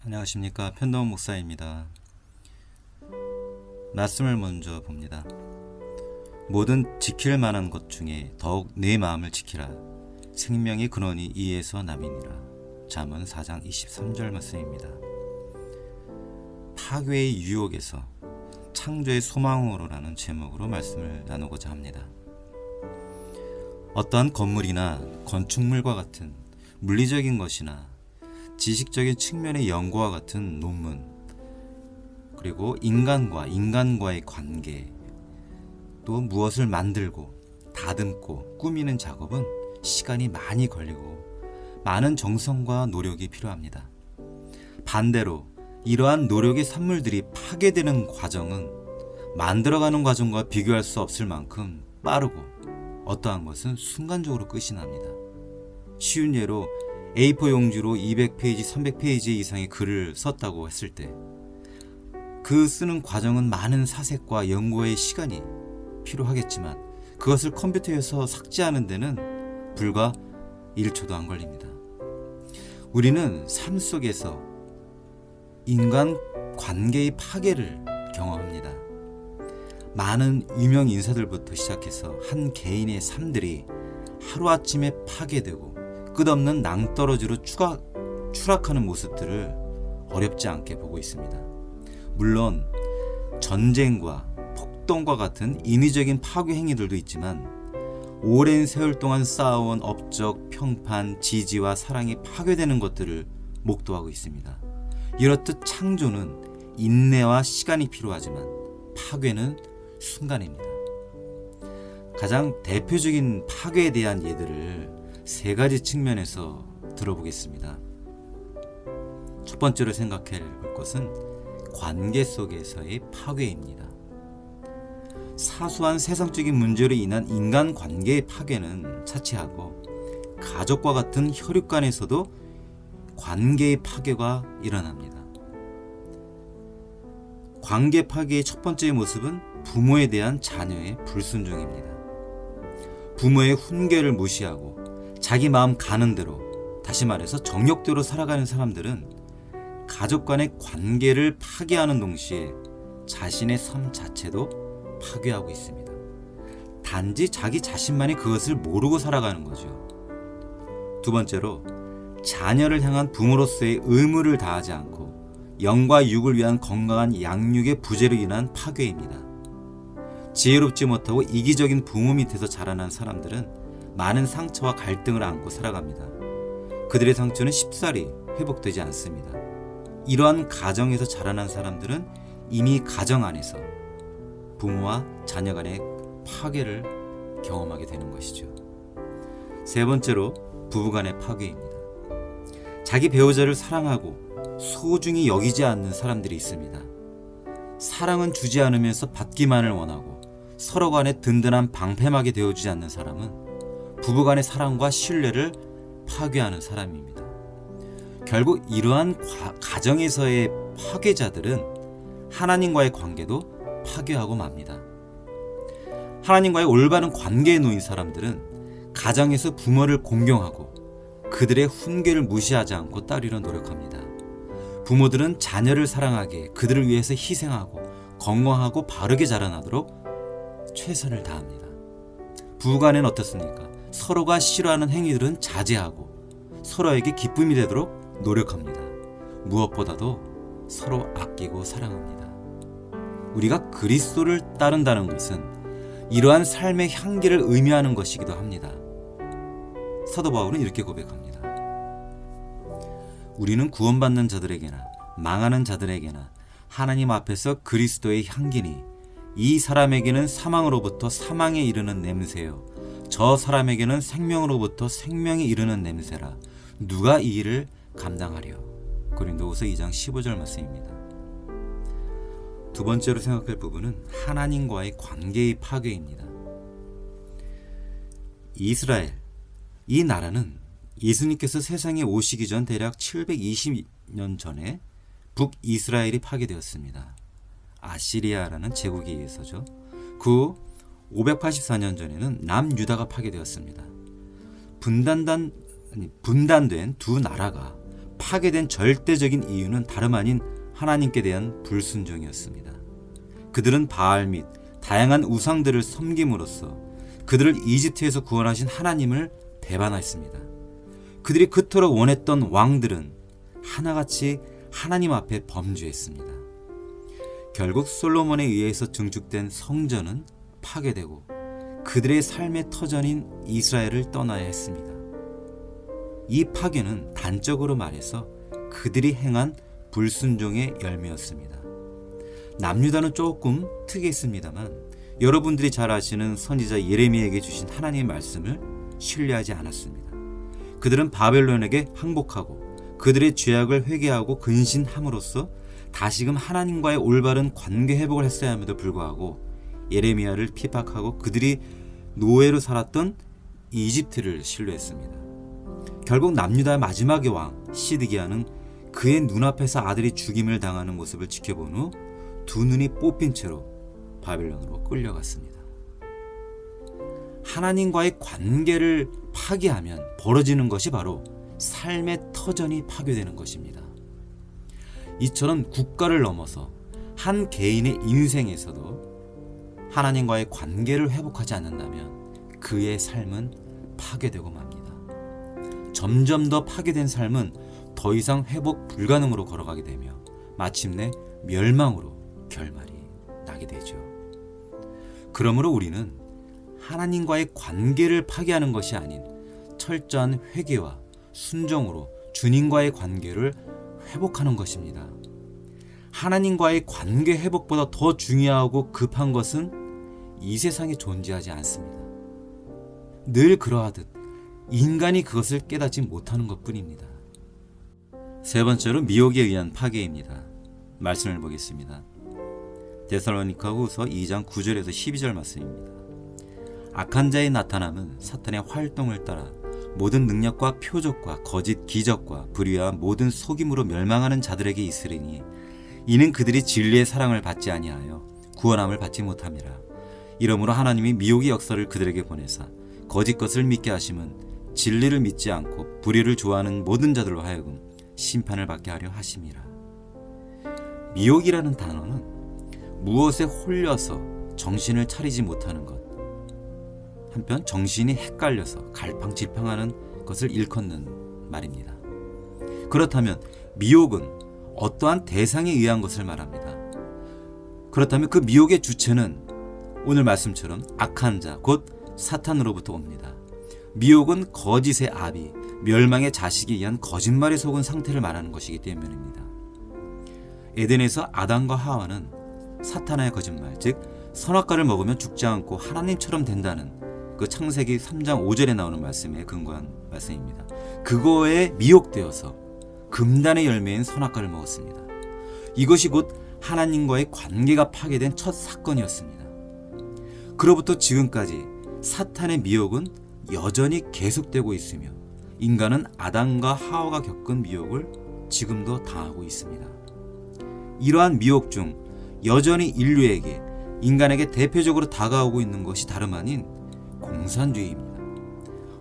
안녕하십니까. 편도원 목사입니다. 말씀을 먼저 봅니다. 모든 지킬 만한 것 중에 더욱 내 마음을 지키라. 생명의 근원이 이에서 남이니라. 잠언 4장 23절 말씀입니다. 파괴의 유혹에서 창조의 소망으로라는 제목으로 말씀을 나누고자 합니다. 어떠한 건물이나 건축물과 같은 물리적인 것이나 지식적인 측면의 연구와 같은 논문, 그리고 인간과의 관계, 또 무엇을 만들고 다듬고 꾸미는 작업은 시간이 많이 걸리고 많은 정성과 노력이 필요합니다. 반대로 이러한 노력의 산물들이 파괴되는 과정은 만들어가는 과정과 비교할 수 없을 만큼 빠르고 어떠한 것은 순간적으로 끝이 납니다. 쉬운 예로 A4 용지로 200페이지, 300페이지 이상의 글을 썼다고 했을 때 그 쓰는 과정은 많은 사색과 연구의 시간이 필요하겠지만 그것을 컴퓨터에서 삭제하는 데는 불과 1초도 안 걸립니다. 우리는 삶 속에서 인간 관계의 파괴를 경험합니다. 많은 유명 인사들부터 시작해서 한 개인의 삶들이 하루아침에 파괴되고 끝없는 낭떠러지로 추락하는 모습들을 어렵지 않게 보고 있습니다. 물론 전쟁과 폭동과 같은 인위적인 파괴 행위들도 있지만 오랜 세월 동안 쌓아온 업적, 평판, 지지와 사랑이 파괴되는 것들을 목도하고 있습니다. 이렇듯 창조는 인내와 시간이 필요하지만 파괴는 순간입니다. 가장 대표적인 파괴에 대한 예들을 세 가지 측면에서 들어보겠습니다. 첫 번째로 생각해 볼 것은 관계 속에서의 파괴입니다. 사소한 세상적인 문제로 인한 인간 관계의 파괴는 차치하고 가족과 같은 혈육 간에서도 관계의 파괴가 일어납니다. 관계 파괴의 첫 번째 모습은 부모에 대한 자녀의 불순종입니다. 부모의 훈계를 무시하고 자기 마음 가는 대로, 다시 말해서 정욕대로 살아가는 사람들은 가족 간의 관계를 파괴하는 동시에 자신의 삶 자체도 파괴하고 있습니다. 단지 자기 자신만이 그것을 모르고 살아가는 거죠. 두 번째로 자녀를 향한 부모로서의 의무를 다하지 않고 영과 육을 위한 건강한 양육의 부재로 인한 파괴입니다. 지혜롭지 못하고 이기적인 부모 밑에서 자라난 사람들은 많은 상처와 갈등을 안고 살아갑니다. 그들의 상처는 쉽사리 회복되지 않습니다. 이러한 가정에서 자라난 사람들은 이미 가정 안에서 부모와 자녀 간의 파괴를 경험하게 되는 것이죠. 세 번째로 부부 간의 파괴입니다. 자기 배우자를 사랑하고 소중히 여기지 않는 사람들이 있습니다. 사랑은 주지 않으면서 받기만을 원하고 서로 간에 든든한 방패막이 되어주지 않는 사람은 부부 간의 사랑과 신뢰를 파괴하는 사람입니다. 결국 이러한 가정에서의 파괴자들은 하나님과의 관계도 파괴하고 맙니다. 하나님과의 올바른 관계에 놓인 사람들은 가정에서 부모를 공경하고 그들의 훈계를 무시하지 않고 따르려 노력합니다. 부모들은 자녀를 사랑하게 그들을 위해서 희생하고 건강하고 바르게 자라나도록 최선을 다합니다. 부부간에는 어떻습니까? 서로가 싫어하는 행위들은 자제하고 서로에게 기쁨이 되도록 노력합니다. 무엇보다도 서로 아끼고 사랑합니다. 우리가 그리스도를 따른다는 것은 이러한 삶의 향기를 의미하는 것이기도 합니다. 사도 바울은 이렇게 고백합니다. 우리는 구원받는 자들에게나 망하는 자들에게나 하나님 앞에서 그리스도의 향기니 이 사람에게는 사망으로부터 사망에 이르는 냄새요 저 사람에게는 생명으로부터 생명에 이르는 냄새라. 누가 이 일을 감당하려. 고린도후서 2장 15절 말씀입니다. 두 번째로 생각할 부분은 하나님과의 관계의 파괴입니다. 이스라엘, 이 나라는 예수님께서 세상에 오시기 전 대략 720년 전에 북이스라엘이 파괴되었습니다. 아시리아라는 제국에 의해서죠. 그 584년 전에는 남유다가 파괴되었습니다. 분단된 두 나라가 파괴된 절대적인 이유는 다름 아닌 하나님께 대한 불순종이었습니다. 그들은 바알 및 다양한 우상들을 섬김으로써 그들을 이집트에서 구원하신 하나님을 배반했습니다. 그들이 그토록 원했던 왕들은 하나같이 하나님 앞에 범죄했습니다. 결국 솔로몬에 의해서 증축된 성전은 파괴되고 그들의 삶의 터전인 이스라엘을 떠나야 했습니다. 이 파괴는 단적으로 말해서 그들이 행한 불순종의 열매였습니다. 남유다는 조금 특이했습니다만 여러분들이 잘 아시는 선지자 예레미야에게 주신 하나님의 말씀을 신뢰하지 않았습니다. 그들은 바벨론에게 항복하고 그들의 죄악을 회개하고 근신함으로써 다시금 하나님과의 올바른 관계 회복을 했어야 함에도 불구하고 예레미야를 핍박하고 그들이 노예로 살았던 이집트를 신뢰했습니다. 결국 남유다의 마지막의 왕 시드기야는 그의 눈앞에서 아들이 죽임을 당하는 모습을 지켜본 후 두 눈이 뽑힌 채로 바벨론으로 끌려갔습니다. 하나님과의 관계를 파괴하면 벌어지는 것이 바로 삶의 터전이 파괴되는 것입니다. 이처럼 국가를 넘어서 한 개인의 인생에서도 하나님과의 관계를 회복하지 않는다면 그의 삶은 파괴되고 맙니다. 점점 더 파괴된 삶은 더 이상 회복 불가능으로 걸어가게 되며 마침내 멸망으로 결말이 나게 되죠. 그러므로 우리는 하나님과의 관계를 파괴하는 것이 아닌 철저한 회개와 순종으로 주님과의 관계를 회복하는 것입니다. 하나님과의 관계 회복보다 더 중요하고 급한 것은 이 세상에 존재하지 않습니다. 늘 그러하듯 인간이 그것을 깨닫지 못하는 것뿐입니다. 세 번째로 미혹에 의한 파괴입니다. 말씀을 보겠습니다. 데살로니가후서 2장 9절에서 12절 말씀입니다. 악한 자의 나타남은 사탄의 활동을 따라 모든 능력과 표적과 거짓 기적과 불의와 모든 속임으로 멸망하는 자들에게 있으리니 이는 그들이 진리의 사랑을 받지 아니하여 구원함을 받지 못함이라. 이러므로 하나님이 미혹의 역사를 그들에게 보내사 거짓 것을 믿게 하심은 진리를 믿지 않고 불의를 좋아하는 모든 자들로 하여금 심판을 받게 하려 하심이라. 미혹이라는 단어는 무엇에 홀려서 정신을 차리지 못하는 것, 한편 정신이 헷갈려서 갈팡질팡하는 것을 일컫는 말입니다. 그렇다면 미혹은 어떠한 대상에 의한 것을 말합니다. 그렇다면 그 미혹의 주체는 오늘 말씀처럼 악한 자, 곧 사탄으로부터 옵니다. 미혹은 거짓의 아비, 멸망의 자식에 의한 거짓말에 속은 상태를 말하는 것이기 때문입니다. 에덴에서 아담과 하와는 사탄의 거짓말, 즉 선악과를 먹으면 죽지 않고 하나님처럼 된다는 그 창세기 3장 5절에 나오는 말씀에 근거한 말씀입니다. 그거에 미혹되어서 금단의 열매인 선악과를 먹었습니다. 이것이 곧 하나님과의 관계가 파괴된 첫 사건이었습니다. 그로부터 지금까지 사탄의 미혹은 여전히 계속되고 있으며 인간은 아담과 하와가 겪은 미혹을 지금도 당하고 있습니다. 이러한 미혹 중 여전히 인류에게, 인간에게 대표적으로 다가오고 있는 것이 다름 아닌 공산주의입니다.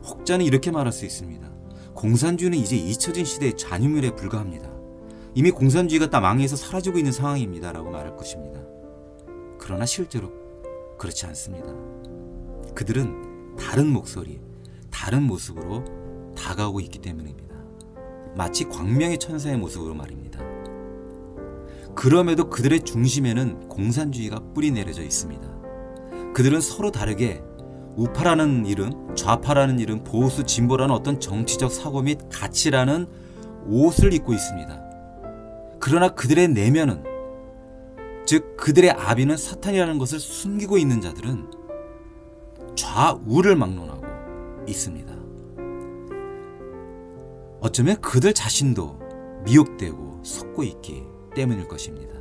혹자는 이렇게 말할 수 있습니다. 공산주의는 이제 잊혀진 시대의 잔유물에 불과합니다. 이미 공산주의가 다 망해서 사라지고 있는 상황입니다 라고 말할 것입니다. 그러나 실제로 그렇지 않습니다. 그들은 다른 목소리, 다른 모습으로 다가오고 있기 때문입니다. 마치 광명의 천사의 모습으로 말입니다. 그럼에도 그들의 중심에는 공산주의가 뿌리 내려져 있습니다. 그들은 서로 다르게 우파라는 이름, 좌파라는 이름, 보수, 진보라는 어떤 정치적 사고 및 가치라는 옷을 입고 있습니다. 그러나 그들의 내면은, 즉 그들의 아비는 사탄이라는 것을 숨기고 있는 자들은 좌우를 막론하고 있습니다. 어쩌면 그들 자신도 미혹되고 속고 있기 때문일 것입니다.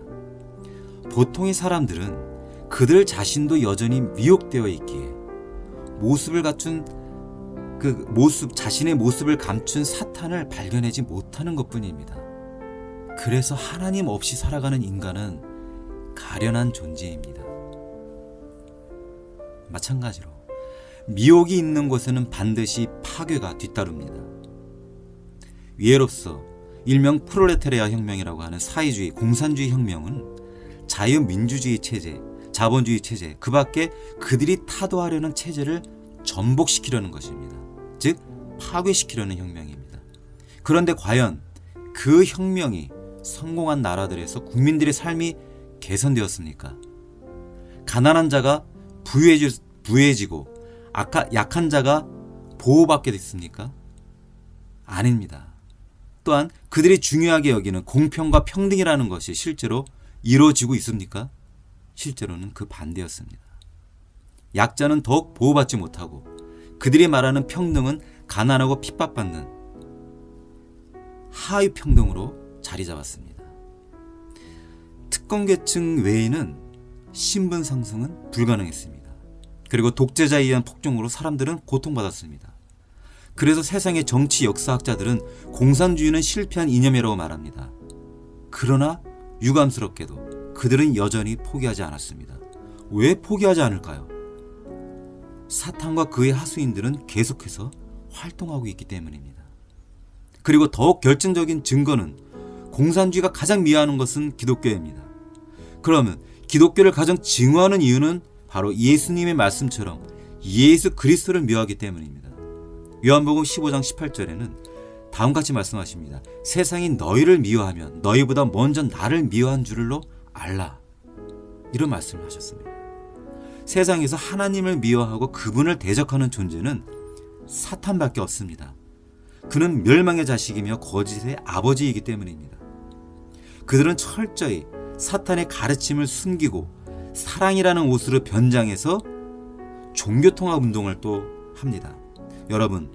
보통의 사람들은 그들 자신도 여전히 미혹되어 있기에 모습을 갖춘 자신의 모습을 감춘 사탄을 발견하지 못하는 것뿐입니다. 그래서 하나님 없이 살아가는 인간은 가련한 존재입니다. 마찬가지로 미혹이 있는 곳에는 반드시 파괴가 뒤따릅니다. 위에로서 일명 프롤레타리아 혁명이라고 하는 사회주의, 공산주의 혁명은 자유민주주의 체제, 자본주의 체제, 그 밖에 그들이 타도하려는 체제를 전복시키려는 것입니다. 즉 파괴시키려는 혁명입니다. 그런데 과연 그 혁명이 성공한 나라들에서 국민들의 삶이 개선되었습니까? 가난한 자가 부유해지고 약한 자가 보호받게 됐습니까? 아닙니다. 또한 그들이 중요하게 여기는 공평과 평등이라는 것이 실제로 이루어지고 있습니까? 실제로는 그 반대였습니다. 약자는 더욱 보호받지 못하고 그들이 말하는 평등은 가난하고 핍박받는 하위 평등으로 자리 잡았습니다. 특권계층 외에는 신분 상승은 불가능했습니다. 그리고 독재자에 의한 폭정으로 사람들은 고통받았습니다. 그래서 세상의 정치 역사학자들은 공산주의는 실패한 이념이라고 말합니다. 그러나 유감스럽게도 그들은 여전히 포기하지 않았습니다. 왜 포기하지 않을까요? 사탄과 그의 하수인들은 계속해서 활동하고 있기 때문입니다. 그리고 더욱 결정적인 증거는 공산주의가 가장 미워하는 것은 기독교입니다. 그러면 기독교를 가장 증오하는 이유는 바로 예수님의 말씀처럼 예수 그리스도를 미워하기 때문입니다. 요한복음 15장 18절에는 다음같이 말씀하십니다. 세상이 너희를 미워하면 너희보다 먼저 나를 미워한 줄로 알라. 이런 말씀을 하셨습니다. 세상에서 하나님을 미워하고 그분을 대적하는 존재는 사탄밖에 없습니다. 그는 멸망의 자식이며 거짓의 아버지이기 때문입니다. 그들은 철저히 사탄의 가르침을 숨기고 사랑이라는 옷으로 변장해서 종교통합 운동을 또 합니다. 여러분,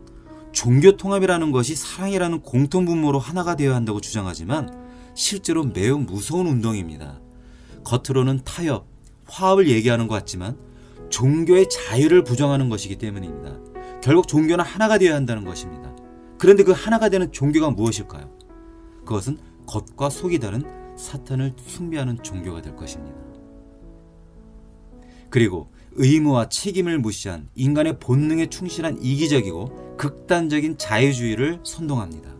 종교통합이라는 것이 사랑이라는 공통분모로 하나가 되어야 한다고 주장하지만 실제로 매우 무서운 운동입니다. 겉으로는 타협, 화합을 얘기하는 것 같지만 종교의 자유를 부정하는 것이기 때문입니다. 결국 종교는 하나가 되어야 한다는 것입니다. 그런데 그 하나가 되는 종교가 무엇일까요? 그것은 겉과 속이 다른 사탄을 숭배하는 종교가 될 것입니다. 그리고 의무와 책임을 무시한 인간의 본능에 충실한 이기적이고 극단적인 자유주의를 선동합니다.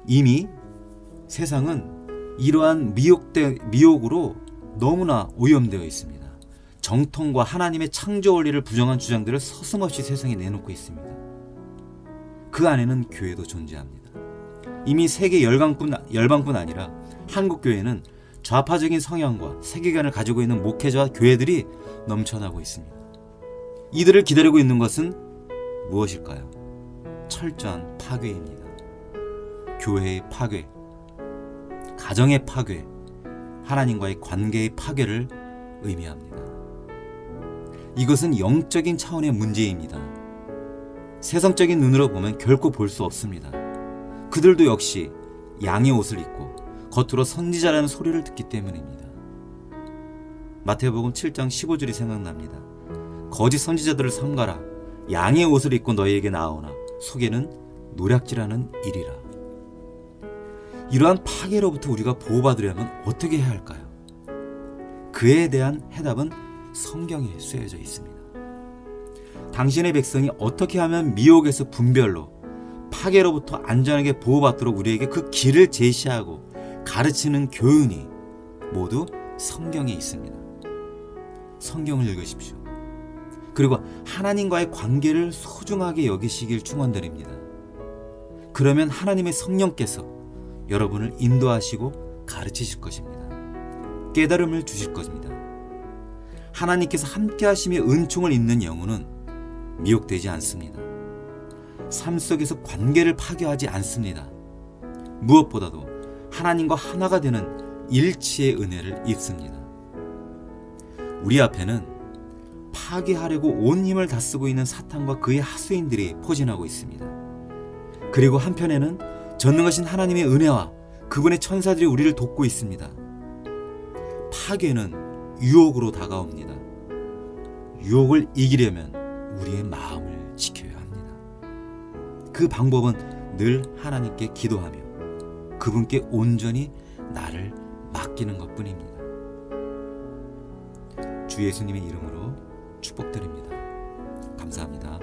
이미 세상은 이러한 미혹으로 너무나 오염되어 있습니다. 정통과 하나님의 창조 원리를 부정한 주장들을 서슴없이 세상에 내놓고 있습니다. 그 안에는 교회도 존재합니다. 이미 세계 열방뿐 아니라 한국 교회는 좌파적인 성향과 세계관을 가지고 있는 목회자와 교회들이 넘쳐나고 있습니다. 이들을 기다리고 있는 것은 무엇일까요? 철저한 파괴입니다. 교회의 파괴, 가정의 파괴, 하나님과의 관계의 파괴를 의미합니다. 이것은 영적인 차원의 문제입니다. 세상적인 눈으로 보면 결코 볼 수 없습니다. 그들도 역시 양의 옷을 입고 겉으로 선지자라는 소리를 듣기 때문입니다. 마태복음 7장 15절이 생각납니다. 거짓 선지자들을 삼가라. 양의 옷을 입고 너희에게 나아오나 속에는 노략질하는 일이라. 이러한 파괴로부터 우리가 보호받으려면 어떻게 해야 할까요? 그에 대한 해답은 성경에 쓰여져 있습니다. 당신의 백성이 어떻게 하면 미혹에서 분별로 파괴로부터 안전하게 보호받도록 우리에게 그 길을 제시하고 가르치는 교훈이 모두 성경에 있습니다. 성경을 읽으십시오. 그리고 하나님과의 관계를 소중하게 여기시길 축원드립니다. 그러면 하나님의 성령께서 여러분을 인도하시고 가르치실 것입니다. 깨달음을 주실 것입니다. 하나님께서 함께 하심의 은총을 입는 영혼은 미혹되지 않습니다. 삶 속에서 관계를 파괴하지 않습니다. 무엇보다도 하나님과 하나가 되는 일치의 은혜를 입습니다. 우리 앞에는 파괴하려고 온 힘을 다 쓰고 있는 사탄과 그의 하수인들이 포진하고 있습니다. 그리고 한편에는 전능하신 하나님의 은혜와 그분의 천사들이 우리를 돕고 있습니다. 파괴는 유혹으로 다가옵니다. 유혹을 이기려면 우리의 마음을 지켜야 합니다. 그 방법은 늘 하나님께 기도하며 그분께 온전히 나를 맡기는 것뿐입니다. 주 예수님의 이름으로 축복드립니다. 감사합니다.